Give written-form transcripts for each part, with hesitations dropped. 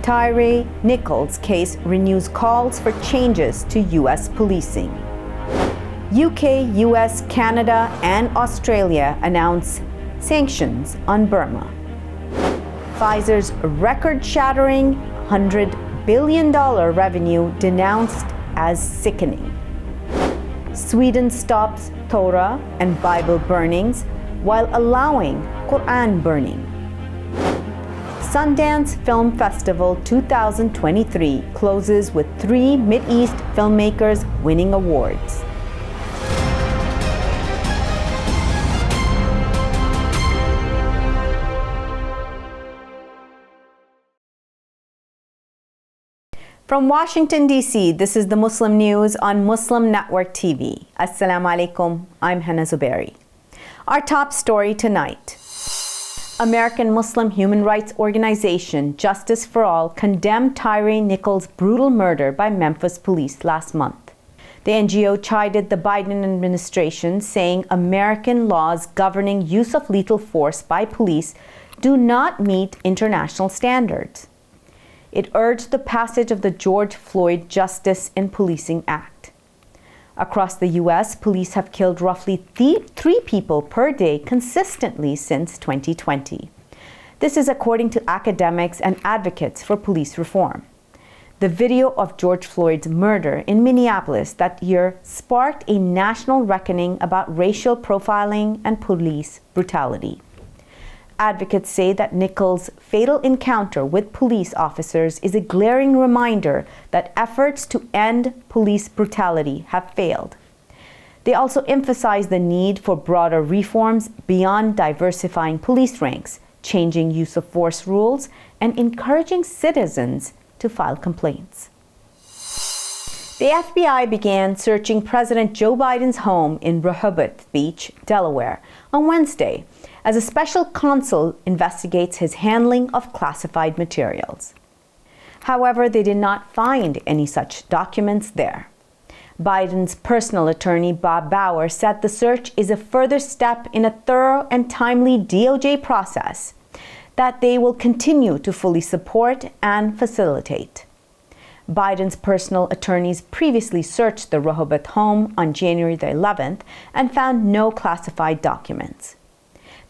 Tyre Nichols case renews calls for changes to U.S. policing. UK, US, Canada, and Australia announce sanctions on Burma. Pfizer's record-shattering $100 billion revenue denounced as sickening. Sweden stops Torah and Bible burnings while allowing Quran burning. Sundance Film Festival 2023 closes with 3 Mideast filmmakers winning awards. From Washington, D.C., this is the Muslim News on Muslim Network TV. Assalamu alaikum, I'm Hena Zuberi. Our top story tonight. American Muslim human rights organization Justice for All condemned Tyre Nichols' brutal murder by Memphis police last month. The NGO chided the Biden administration, saying American laws governing use of lethal force by police do not meet international standards. It urged the passage of the George Floyd Justice in Policing Act. Across the U.S., police have killed roughly 3 people per day consistently since 2020. This is according to academics and advocates for police reform. The video of George Floyd's murder in Minneapolis that year sparked a national reckoning about racial profiling and police brutality. Advocates say that Nichols' fatal encounter with police officers is a glaring reminder that efforts to end police brutality have failed. They also emphasize the need for broader reforms beyond diversifying police ranks, changing use of force rules, and encouraging citizens to file complaints. The FBI began searching President Joe Biden's home in Rehoboth Beach, Delaware, on Wednesday, as a special counsel investigates his handling of classified materials. However, they did not find any such documents there. Biden's personal attorney, Bob Bauer, said the search is a further step in a thorough and timely DOJ process that they will continue to fully support and facilitate. Biden's personal attorneys previously searched the Rehoboth home on January the 11th and found no classified documents.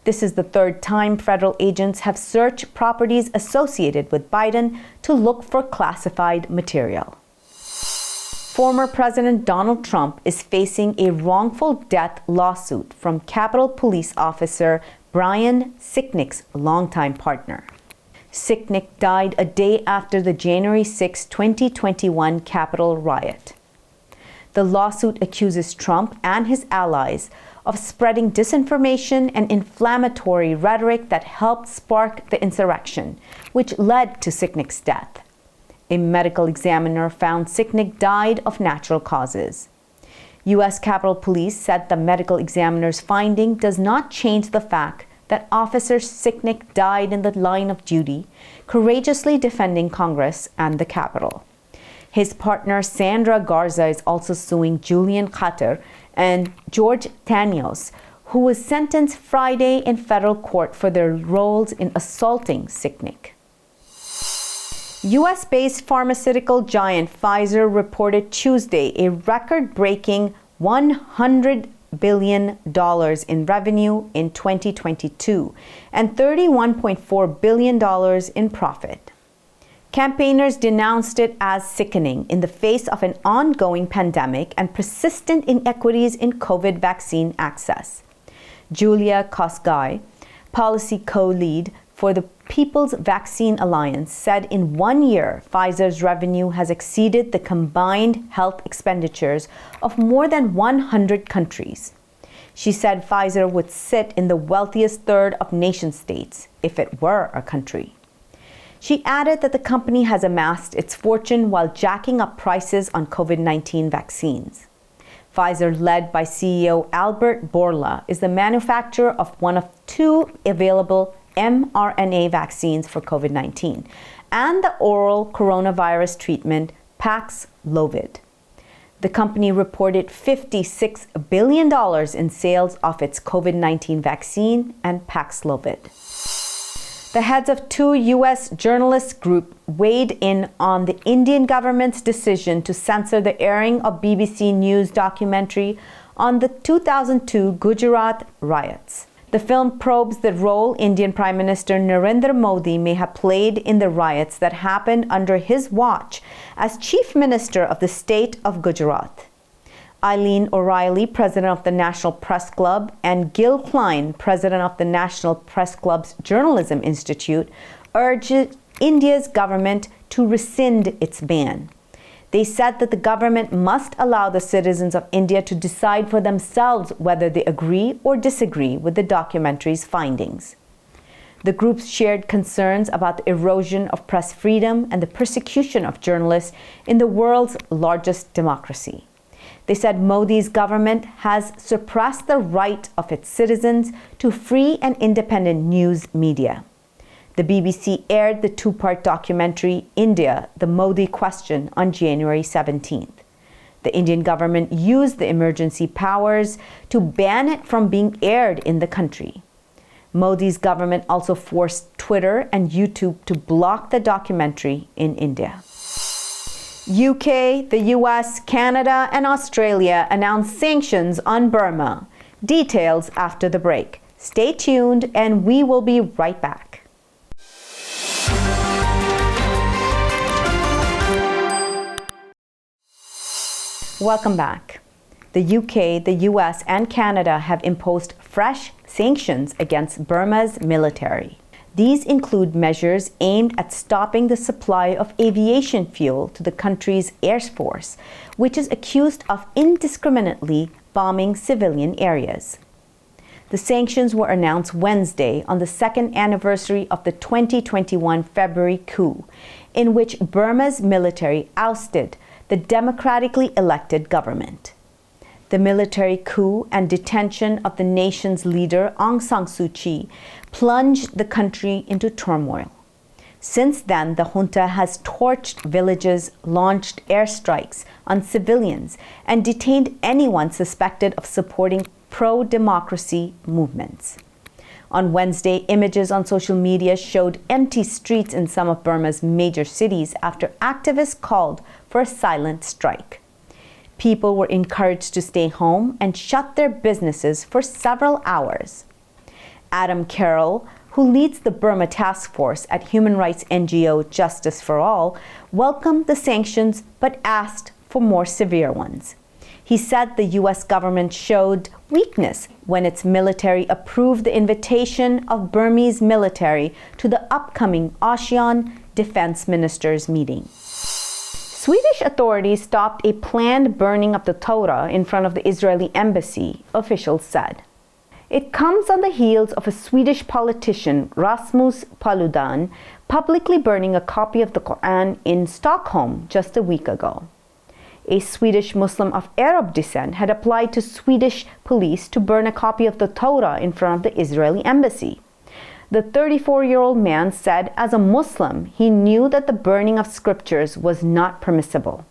This is the 3rd time federal agents have searched properties associated with Biden to look for classified material. Former President Donald Trump is facing a wrongful death lawsuit from Capitol Police Officer Brian Sicknick's longtime partner. Sicknick died a day after the January 6, 2021 Capitol riot. The lawsuit accuses Trump and his allies of spreading disinformation and inflammatory rhetoric that helped spark the insurrection, which led to Sicknick's death. A medical examiner found Sicknick died of natural causes. U.S. Capitol Police said the medical examiner's finding does not change the fact that Officer Sicknick died in the line of duty, courageously defending Congress and the Capitol. His partner Sandra Garza is also suing Julian Khater and George Tanios, who was sentenced Friday in federal court for their roles in assaulting Sicknick. U.S.-based pharmaceutical giant Pfizer reported Tuesday a record-breaking $100 billion in revenue in 2022 and $31.4 billion in profit. Campaigners denounced it as sickening in the face of an ongoing pandemic and persistent inequities in COVID vaccine access. Julia Kosgei, policy co-lead for the People's Vaccine Alliance, said in 1 year, Pfizer's revenue has exceeded the combined health expenditures of more than 100 countries. She said Pfizer would sit in the wealthiest third of nation-states if it were a country. She added that the company has amassed its fortune while jacking up prices on COVID-19 vaccines. Pfizer, led by CEO Albert Bourla, is the manufacturer of one of 2 available mRNA vaccines for COVID-19 and the oral coronavirus treatment Paxlovid. The company reported $56 billion in sales of its COVID-19 vaccine and Paxlovid. The heads of two U.S. journalist groups weighed in on the Indian government's decision to censor the airing of BBC News documentary on the 2002 Gujarat riots. The film probes the role Indian Prime Minister Narendra Modi may have played in the riots that happened under his watch as Chief Minister of the state of Gujarat. Eileen O'Reilly, president of the National Press Club, and Gil Klein, president of the National Press Club's Journalism Institute, urged India's government to rescind its ban. They said that the government must allow the citizens of India to decide for themselves whether they agree or disagree with the documentary's findings. The groups shared concerns about the erosion of press freedom and the persecution of journalists in the world's largest democracy. They said Modi's government has suppressed the right of its citizens to free and independent news media. The BBC aired the two-part documentary, India, the Modi Question, on January 17th. The Indian government used the emergency powers to ban it from being aired in the country. Modi's government also forced Twitter and YouTube to block the documentary in India. UK, the US, Canada, and Australia announced sanctions on Burma. Details after the break. Stay tuned, and we will be right back. Welcome back. The UK, the US, and Canada have imposed fresh sanctions against Burma's military. These include measures aimed at stopping the supply of aviation fuel to the country's Air Force, which is accused of indiscriminately bombing civilian areas. The sanctions were announced Wednesday on the second anniversary of the 2021 February coup, in which Burma's military ousted the democratically elected government. The military coup and detention of the nation's leader Aung San Suu Kyi plunged the country into turmoil. Since then, the junta has torched villages, launched airstrikes on civilians, and detained anyone suspected of supporting pro-democracy movements. On Wednesday, images on social media showed empty streets in some of Burma's major cities after activists called for a silent strike. People were encouraged to stay home and shut their businesses for several hours. Adam Carroll, who leads the Burma task force at human rights NGO Justice for All, welcomed the sanctions but asked for more severe ones. He said the U.S. government showed weakness when its military approved the invitation of Burmese military to the upcoming ASEAN Defense Ministers meeting. Swedish authorities stopped a planned burning of the Torah in front of the Israeli embassy, officials said. It comes on the heels of a Swedish politician, Rasmus Paludan, publicly burning a copy of the Quran in Stockholm just a week ago. A Swedish Muslim of Arab descent had applied to Swedish police to burn a copy of the Torah in front of the Israeli embassy. The 34-year-old man said as a Muslim, he knew that the burning of scriptures was not permissible,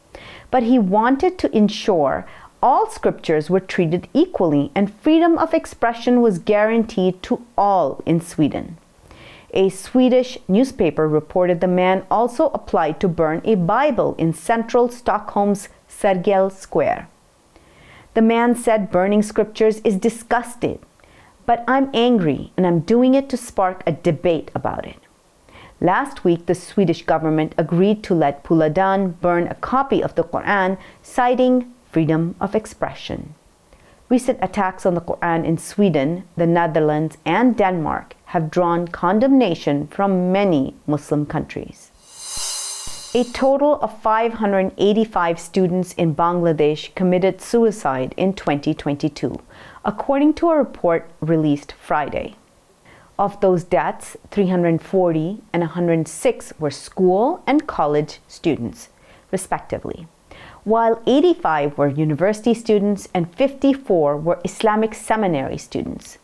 but he wanted to ensure all scriptures were treated equally and freedom of expression was guaranteed to all in Sweden. A Swedish newspaper reported the man also applied to burn a Bible in central Stockholm's Sergel Square. The man said burning scriptures is disgusting, but I'm angry and I'm doing it to spark a debate about it. Last week, the Swedish government agreed to let Paludan burn a copy of the Quran, citing freedom of expression. Recent attacks on the Quran in Sweden, the Netherlands, and Denmark have drawn condemnation from many Muslim countries. A total of 585 students in Bangladesh committed suicide in 2022, according to a report released Friday. Of those deaths, 340 and 106 were school and college students, respectively, while 85 were university students and 54 were Islamic seminary students.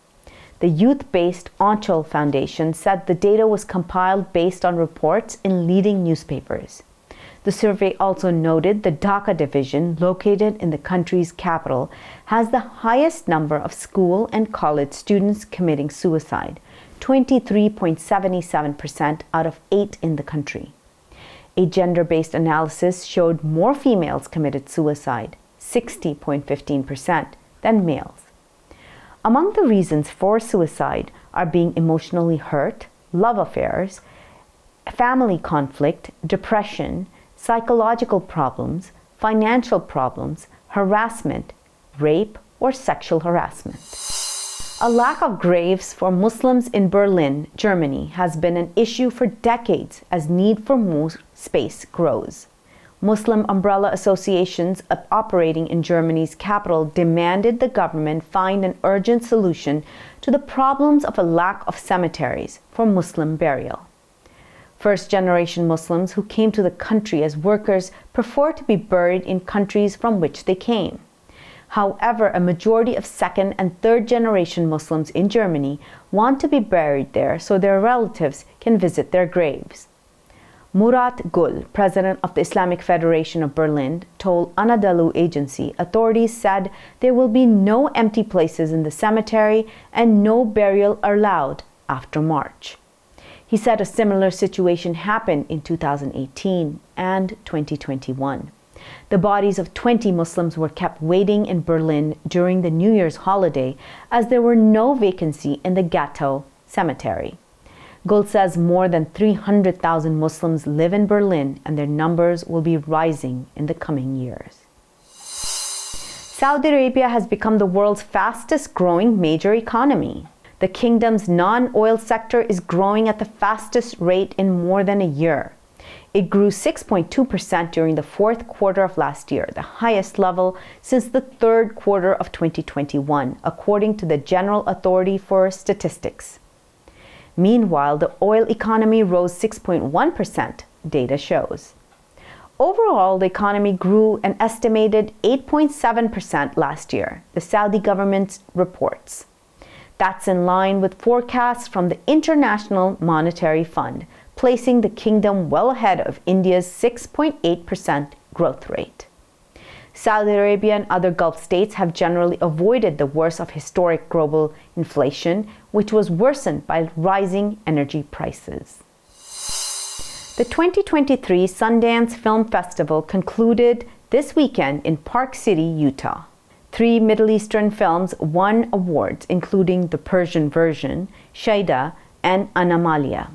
The youth-based Anchal Foundation said the data was compiled based on reports in leading newspapers. The survey also noted the Dhaka division, located in the country's capital, has the highest number of school and college students committing suicide, 23.77% out of 8 in the country. A gender-based analysis showed more females committed suicide, 60.15%, than males. Among the reasons for suicide are being emotionally hurt, love affairs, family conflict, depression, psychological problems, financial problems, harassment, rape, or sexual harassment. A lack of graves for Muslims in Berlin, Germany, has been an issue for decades as need for more space grows. Muslim umbrella associations operating in Germany's capital demanded the government find an urgent solution to the problems of a lack of cemeteries for Muslim burial. First-generation Muslims who came to the country as workers prefer to be buried in countries from which they came. However, a majority of second- and third-generation Muslims in Germany want to be buried there so their relatives can visit their graves. Murat Gul, president of the Islamic Federation of Berlin, told Anadolu agency authorities said there will be no empty places in the cemetery and no burial allowed after March. He said a similar situation happened in 2018 and 2021. The bodies of 20 Muslims were kept waiting in Berlin during the New Year's holiday as there were no vacancy in the Ghetto cemetery. Gul says more than 300,000 Muslims live in Berlin and their numbers will be rising in the coming years. Saudi Arabia has become the world's fastest growing major economy. The kingdom's non-oil sector is growing at the fastest rate in more than a year. It grew 6.2% during the fourth quarter of last year, the highest level since the third quarter of 2021, according to the General Authority for Statistics. Meanwhile, the oil economy rose 6.1%, data shows. Overall, the economy grew an estimated 8.7% last year, the Saudi government reports. That's in line with forecasts from the International Monetary Fund, placing the kingdom well ahead of India's 6.8% growth rate. Saudi Arabia and other Gulf states have generally avoided the worst of historic global inflation, which was worsened by rising energy prices. The 2023 Sundance Film Festival concluded this weekend in Park City, Utah. 3 Middle Eastern films won awards, including the Persian version, Shaida, and Anomalia.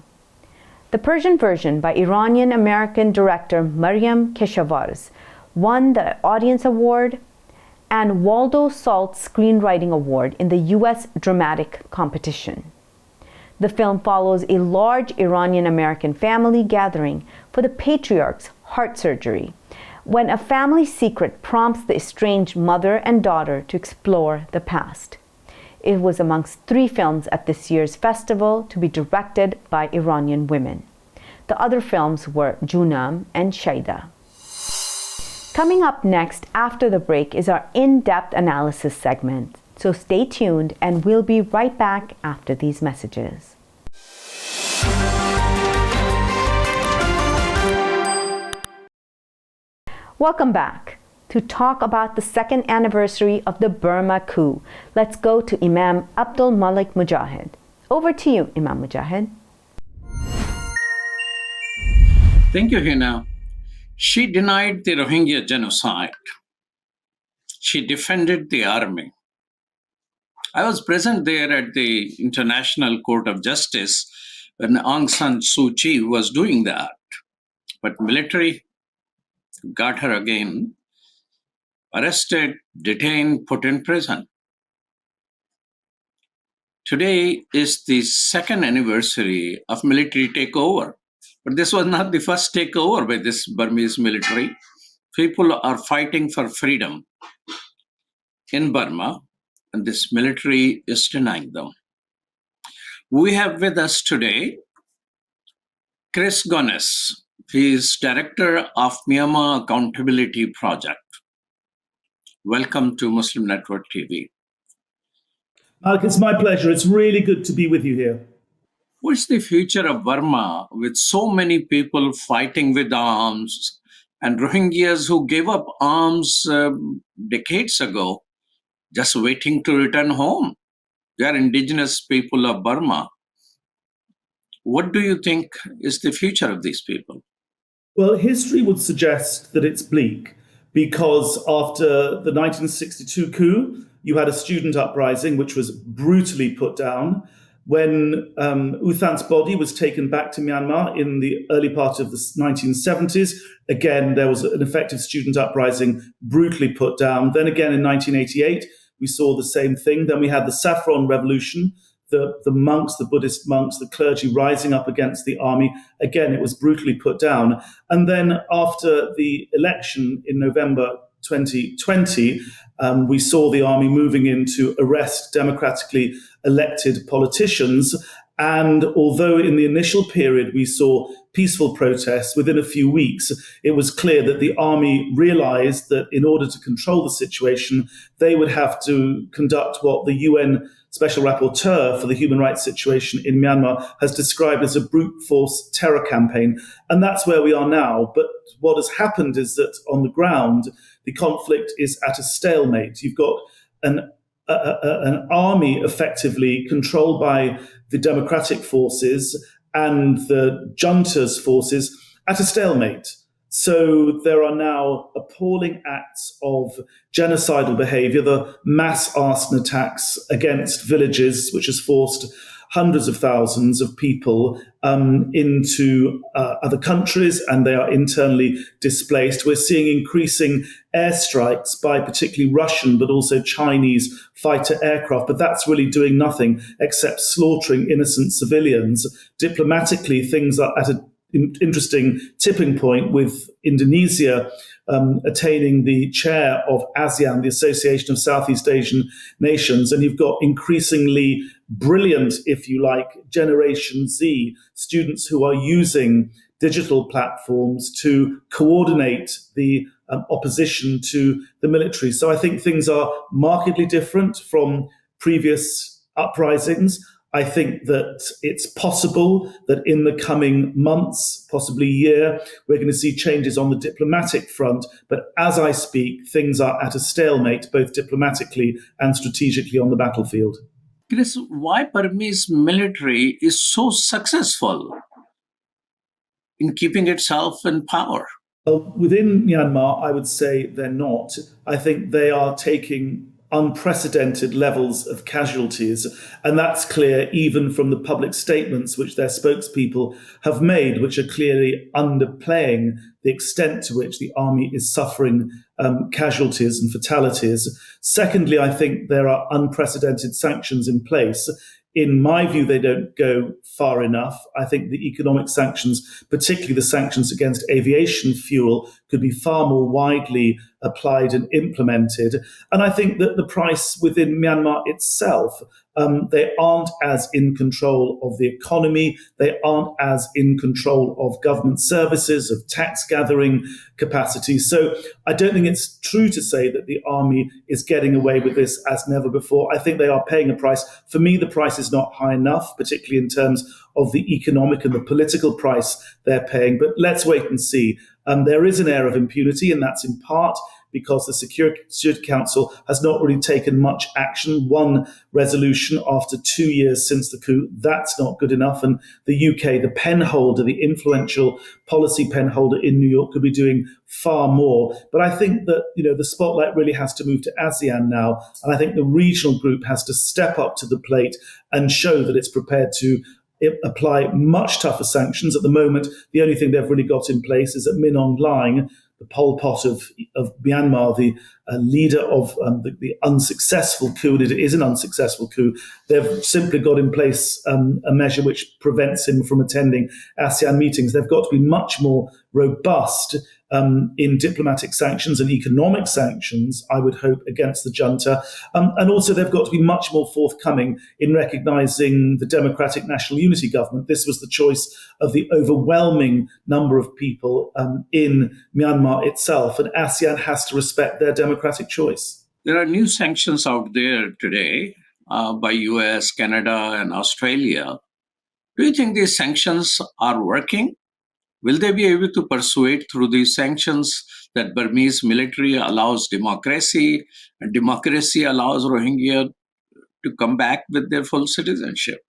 The Persian version, by Iranian-American director Maryam Keshavarz, won the Audience Award and Waldo Salt Screenwriting Award in the U.S. Dramatic Competition. The film follows a large Iranian-American family gathering for the patriarch's heart surgery, when a family secret prompts the estranged mother and daughter to explore the past. It was amongst 3 films at this year's festival to be directed by Iranian women. The other films were Junam and Shaida. Coming up next after the break is our in-depth analysis segment. So stay tuned and we'll be right back after these messages. Welcome back. To talk about the second anniversary of the Burma coup, let's go to Imam Abdul Malik Mujahid. Over to you, Imam Mujahid. Thank you, Hena. She denied the Rohingya genocide. She defended the army. I was present there at the International Court of Justice when Aung San Suu Kyi was doing that. But military got her again, arrested, detained, put in prison. Today is the second anniversary of military takeover. But this was not the first takeover by this Burmese military. People are fighting for freedom in Burma, and this military is denying them. We have with us today Chris GUNNESS. He is director of Myanmar Accountability Project. Welcome to Muslim Network TV. Malik, it's my pleasure. It's really good to be with you here. What's the future of Burma with so many people fighting with arms and Rohingyas who gave up arms decades ago, just waiting to return home? They are indigenous people of Burma. What do you think is the future of these people? Well, history would suggest that it's bleak because after the 1962 coup, you had a student uprising which was brutally put down. When U Thant's body was taken back to Myanmar in the early part of the 1970s, again, there was an effective student uprising brutally put down. Then again in 1988, we saw the same thing. Then we had the Saffron Revolution, the monks, the Buddhist monks, the clergy rising up against the army. Again, it was brutally put down. And then after the election in November 2020, we saw the army moving in to arrest democratically elected politicians. And although in the initial period we saw peaceful protests, within a few weeks, it was clear that the army realized that in order to control the situation, they would have to conduct what the UN Special Rapporteur for the human rights situation in Myanmar has described as a brute force terror campaign. And that's where we are now. But what has happened is that on the ground, the conflict is at a stalemate. You've got an army effectively controlled by the democratic forces and the junta's forces at a stalemate. So there are now appalling acts of genocidal behavior, the mass arson attacks against villages, which has forced hundreds of thousands of people into other countries, and they are internally displaced. We're seeing increasing airstrikes by particularly Russian, but also Chinese fighter aircraft, but that's really doing nothing except slaughtering innocent civilians. Diplomatically, things are at an interesting tipping point with Indonesia attaining the chair of ASEAN, the Association of Southeast Asian Nations. And you've got increasingly brilliant, if you like, Generation Z students who are using digital platforms to coordinate the opposition to the military. So I think things are markedly different from previous uprisings. I think that it's possible that in the coming months, possibly year, we're going to see changes on the diplomatic front. But as I speak, things are at a stalemate, both diplomatically and strategically on the battlefield. Chris, why Burmese military is so successful in keeping itself in power? Within Myanmar, I would say they're not. I think they are taking unprecedented levels of casualties. And that's clear even from the public statements which their spokespeople have made, which are clearly underplaying the extent to which the army is suffering casualties and fatalities. Secondly, I think there are unprecedented sanctions in place. In my view, they don't go far enough. I think the economic sanctions, particularly the sanctions against aviation fuel, could be far more widely applied and implemented. And I think that the price within Myanmar itself, they aren't as in control of the economy. They aren't as in control of government services, of tax gathering capacity. So I don't think it's true to say that the army is getting away with this as never before. I think they are paying a price. For me, the price is not high enough, particularly in terms of the economic and the political price they're paying. But let's wait and see. There is an air of impunity, and that's in part because the Security Council has not really taken much action. One resolution after 2 years since the coup, that's not good enough. And the UK, the pen holder, the influential policy pen holder in New York, could be doing far more. But I think that, the spotlight really has to move to ASEAN now. And I think the regional group has to step up to the plate and show that it's prepared to apply much tougher sanctions. At the moment, the only thing they've really got in place is that Min Aung Hlaing, the Pol Pot of Myanmar, the leader of the unsuccessful coup, and it is an unsuccessful coup, they've simply got in place a measure which prevents him from attending ASEAN meetings. They've got to be much more robust in diplomatic sanctions and economic sanctions, I would hope, against the junta. And also they've got to be much more forthcoming in recognizing the Democratic National Unity Government. This was the choice of the overwhelming number of people in Myanmar itself, and ASEAN has to respect their democratic choice. There are new sanctions out there today by US, Canada, and Australia. Do you think these sanctions are working? Will they be able to persuade through these sanctions that Burmese military allows democracy and democracy allows Rohingya to come back with their full citizenship?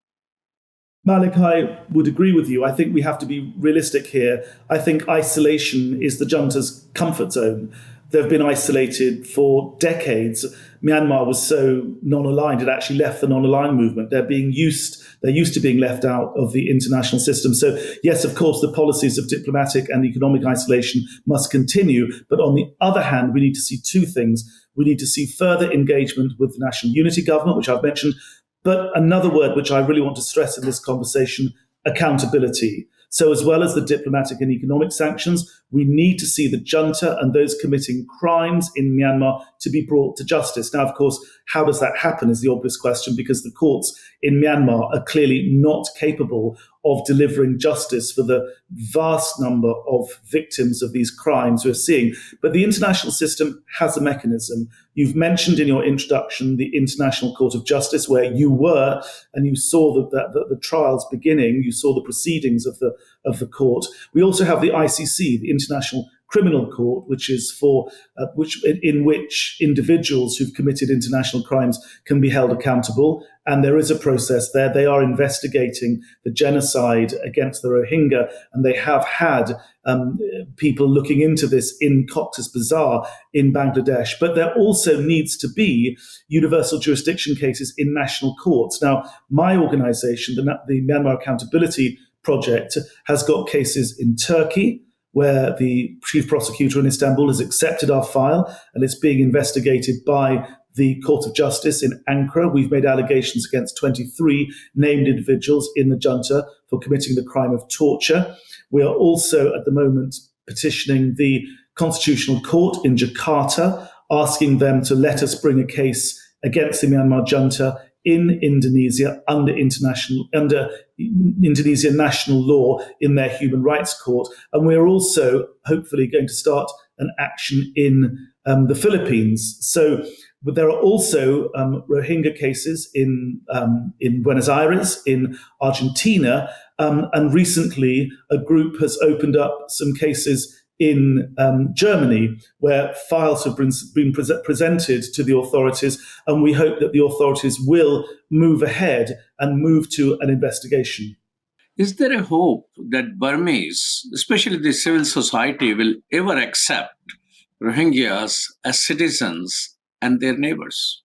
Malik, I would agree with you. I think we have to be realistic here. I think isolation is the junta's comfort zone. They've been isolated for decades. Myanmar was so non-aligned, it actually left the non-aligned movement. They're used to being left out of the international system. So yes, of course, the policies of diplomatic and economic isolation must continue. But on the other hand, we need to see two things. We need to see further engagement with the National Unity Government, which I've mentioned. But another word which I really want to stress in this conversation, accountability. So as well as the diplomatic and economic sanctions, we need to see the junta and those committing crimes in Myanmar to be brought to justice. Now, of course, how does that happen is the obvious question, because the courts in Myanmar are clearly not capable of delivering justice for the vast number of victims of these crimes we're seeing. But the international system has a mechanism. You've mentioned in your introduction the International Court of Justice, where you were, and you saw the trials beginning. You saw the proceedings of the court. We also have the ICC, the International Criminal Court, which is in which individuals who've committed international crimes can be held accountable. And there is a process there. They are investigating the genocide against the Rohingya, and they have had people looking into this in Cox's Bazar in Bangladesh. But there also needs to be universal jurisdiction cases in national courts. Now, my organization, the Myanmar Accountability Project, has got cases in Turkey, where the chief prosecutor in Istanbul has accepted our file and it's being investigated by the Court of Justice in Ankara. We've made allegations against 23 named individuals in the junta for committing the crime of torture. We are also at the moment petitioning the Constitutional Court in Jakarta, asking them to let us bring a case against the Myanmar junta in Indonesia under Indonesian national law in their human rights court. And we're also hopefully going to start an action in the Philippines. So but there are also Rohingya cases in Buenos Aires, in Argentina, and recently a group has opened up some cases in Germany, where files have been presented to the authorities, and we hope that the authorities will move ahead and move to an investigation. Is there a hope that Burmese, especially the civil society, will ever accept Rohingyas as citizens and their neighbors?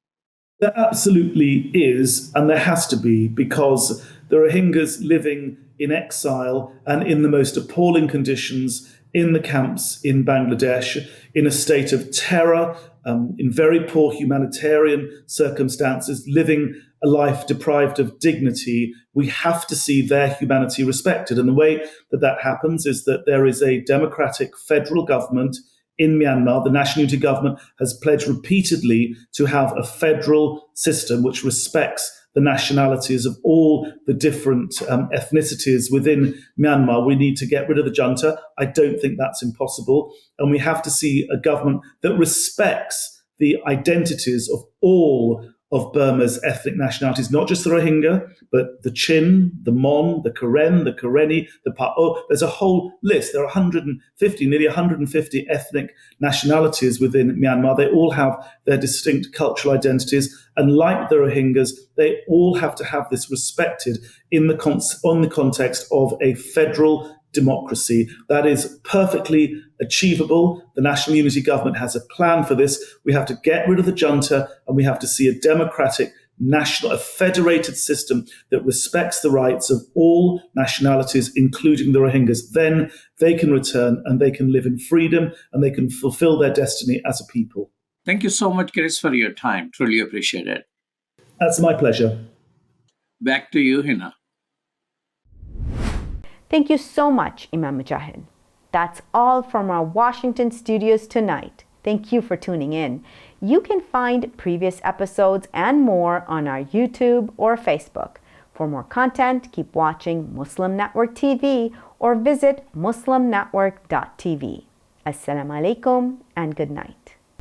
There absolutely is, and there has to be, because the Rohingyas living in exile and in the most appalling conditions in the camps in Bangladesh, in a state of terror, in very poor humanitarian circumstances, living a life deprived of dignity. We have to see their humanity respected. And the way that happens is that there is a democratic federal government in Myanmar. The National Unity Government has pledged repeatedly to have a federal system which respects the nationalities of all the different ethnicities within Myanmar. We need to get rid of the junta. I don't think that's impossible. And we have to see a government that respects the identities of all of Burma's ethnic nationalities, not just the Rohingya, but the Chin, the Mon, the Karen, the Karenni, the Pa'o. There's a whole list. There are nearly 150 ethnic nationalities within Myanmar. They all have their distinct cultural identities. And like the Rohingyas, they all have to have this respected on the context of a federal democracy. That is perfectly achievable. The National Unity Government has a plan for this. We have to get rid of the junta, and we have to see a democratic, a federated system that respects the rights of all nationalities, including the Rohingyas. Then they can return and they can live in freedom and they can fulfill their destiny as a people. Thank you so much, Chris, for your time. Truly appreciate it. That's my pleasure. Back to you, Hena. Thank you so much, Imam Mujahid. That's all from our Washington studios tonight. Thank you for tuning in. You can find previous episodes and more on our YouTube or Facebook. For more content, keep watching Muslim Network TV or visit muslimnetwork.tv. Assalamu alaikum and good night.